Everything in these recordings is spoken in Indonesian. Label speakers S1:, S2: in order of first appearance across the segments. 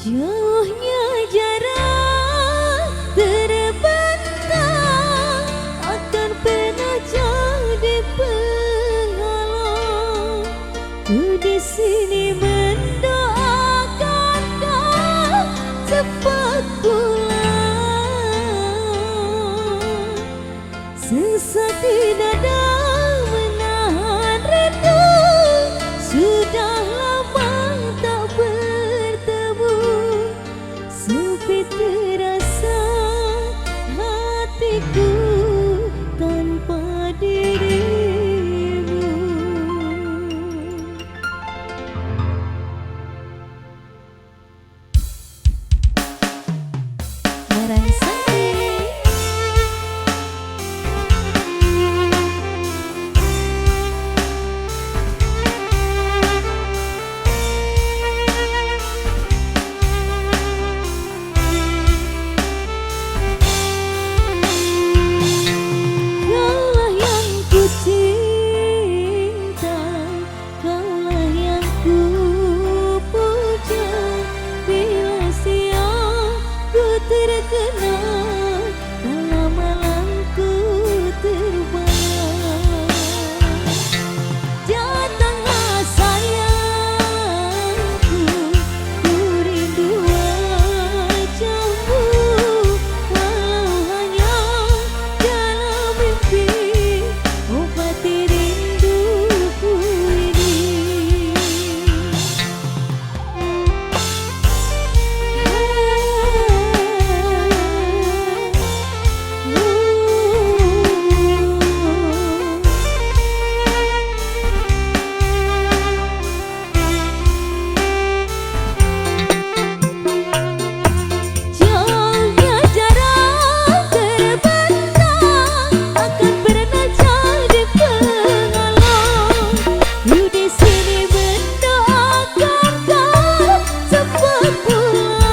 S1: Jauhnya jarak terbentang akan pernah jadi penghalang. Ku di sini mendoakan kau cepat pulang. Sesak di dada menahan rindu, sudah lama tak bertemu. Sepi terasa hatiku tanpa dirimu. Merasakan terkenal dalam malamku terbayang. Datanglah sayangku, ku rindu wajahmu, walau hanya dalam mimpi, obati rinduku ini. Jauhnya jarak terbentang akan pernah jadi penghalang. Ku di sini mendoakan kau cepat pulang.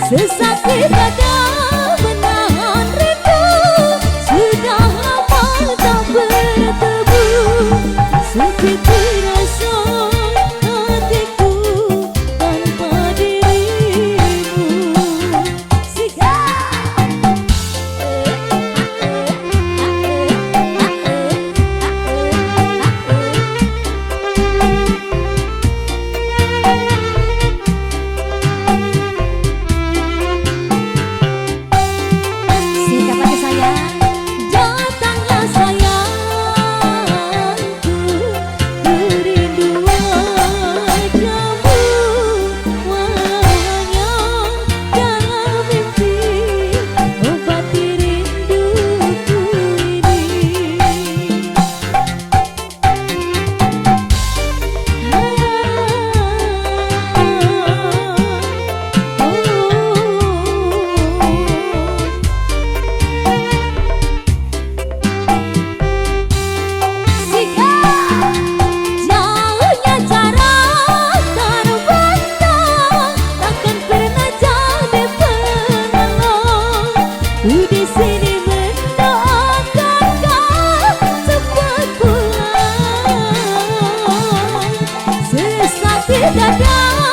S1: Sesak di dada menahan rindu, sudah lama tak bertemu. Sepi terasa hatiku kita dah